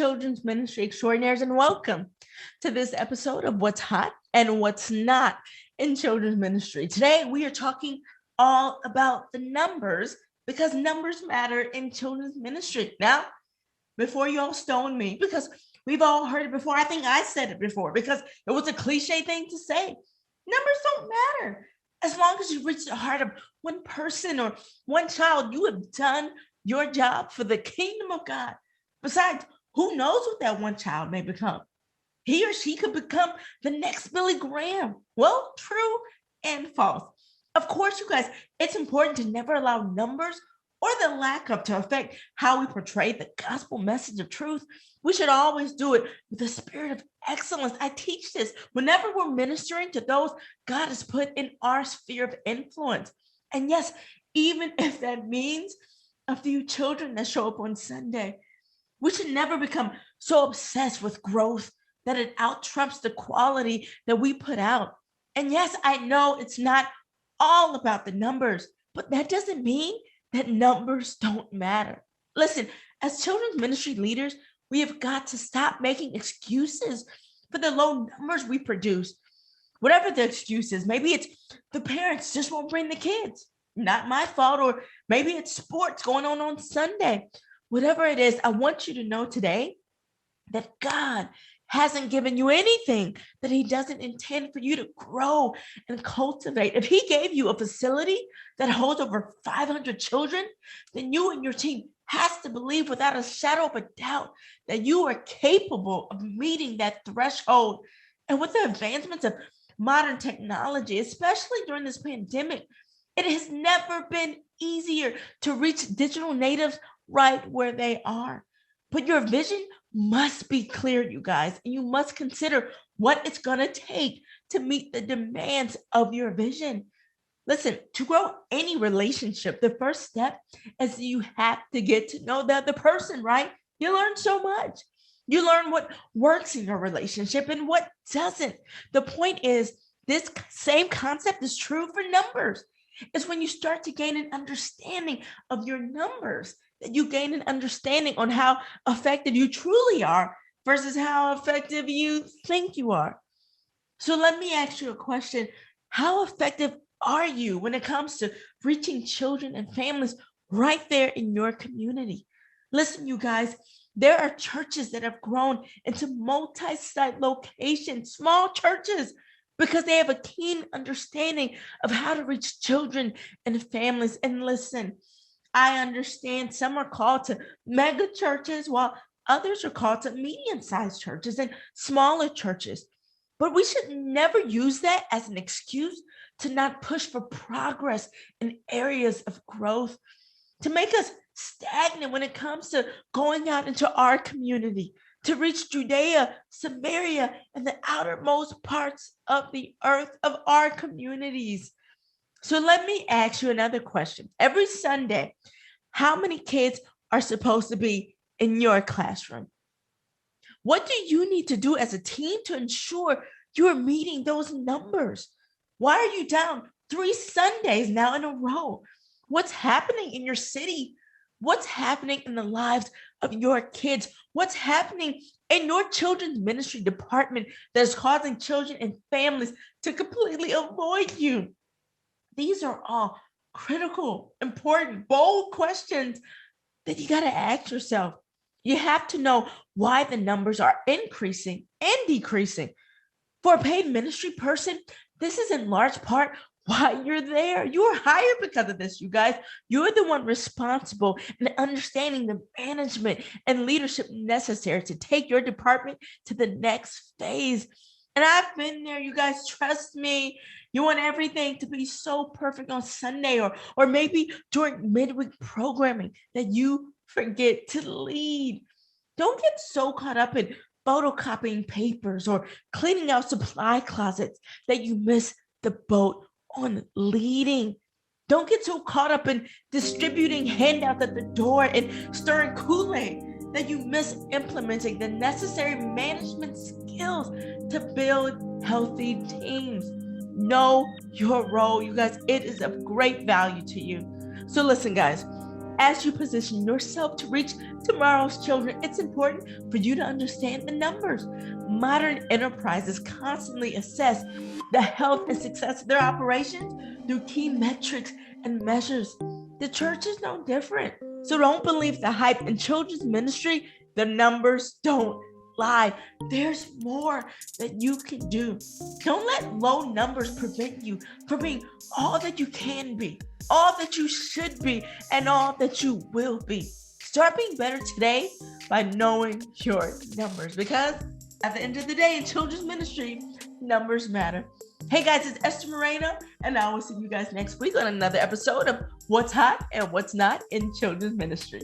children's ministry extraordinaires, and welcome to this episode of What's Hot and What's Not in Children's Ministry. Today, we are talking all about the numbers because numbers matter in children's ministry. Now, before you all stone me, because we've all heard it before, I think I said it before because it was a cliche thing to say. Numbers don't matter. As long as you reach the heart of one person or one child, you have done your job for the kingdom of God. Besides, who knows what that one child may become? He or she could become the next Billy Graham. Well, true and false. Of course, you guys, it's important to never allow numbers or the lack of to affect how we portray the gospel message of truth. We should always do it with a spirit of excellence. I teach this whenever we're ministering to those God has put in our sphere of influence. And yes, even if that means a few children that show up on Sunday, we should never become so obsessed with growth that it outtrumps the quality that we put out. And yes, I know it's not all about the numbers, but that doesn't mean that numbers don't matter. Listen, as children's ministry leaders, we have got to stop making excuses for the low numbers we produce. Whatever the excuse is, maybe it's the parents just won't bring the kids. Not my fault. Or maybe it's sports going on Sunday. Whatever it is, I want you to know today that God hasn't given you anything that he doesn't intend for you to grow and cultivate. If he gave you a facility that holds over 500 children, then you and your team has to believe without a shadow of a doubt that you are capable of meeting that threshold. And with the advancements of modern technology, especially during this pandemic, it has never been easier to reach digital natives right where they are. But your vision must be clear, you guys, and you must consider what it's going to take to meet the demands of your vision. Listen, to grow any relationship, the first step is you have to get to know the other person, right? You learn so much. You learn what works in your relationship and what doesn't. The point is, this same concept is true for numbers. It's when you start to gain an understanding of your numbers that you gain an understanding on how effective you truly are versus how effective you think you are. So let me ask you a question. How effective are you when it comes to reaching children and families right there in your community? Listen, you guys, there are churches that have grown into multi-site locations, small churches, because they have a keen understanding of how to reach children and families. And listen, I understand some are called to mega churches while others are called to medium-sized churches and smaller churches. But we should never use that as an excuse to not push for progress in areas of growth, to make us stagnant when it comes to going out into our community, to reach Judea, Samaria, and the outermost parts of the earth of our communities. So let me ask you another question. Every Sunday, how many kids are supposed to be in your classroom? What do you need to do as a team to ensure you're meeting those numbers? Why are you down 3 Sundays now in a row? What's happening in your city? What's happening in the lives of your kids? What's happening in your children's ministry department that is causing children and families to completely avoid you? These are all critical, important, bold questions that you got to ask yourself. You have to know why the numbers are increasing and decreasing. For a paid ministry person, this is in large part why you're there. You were hired because of this, you guys. You're the one responsible in understanding the management and leadership necessary to take your department to the next phase. And I've been there, you guys, trust me. You want everything to be so perfect on Sunday or maybe during midweek programming that you forget to lead. Don't get so caught up in photocopying papers or cleaning out supply closets that you miss the boat on leading. Don't get so caught up in distributing handouts at the door and stirring Kool-Aid that you miss implementing the necessary management skills to build healthy teams. Know your role, you guys. It is of great value to you. So listen, guys, As you position yourself to reach tomorrow's children, it's important for you to understand the numbers. Modern enterprises constantly assess the health and success of their operations through key metrics and measures. The church is no different. So don't believe the hype in children's ministry. The numbers don't lie. There's more that you can do. Don't let low numbers prevent you from being all that you can be, all that you should be, and all that you will be. Start being better today by knowing your numbers, because at the end of the day, in children's ministry, numbers matter. Hey guys, it's Esther Moreno, and I will see you guys next week on another episode of What's Hot and What's Not in Children's Ministry.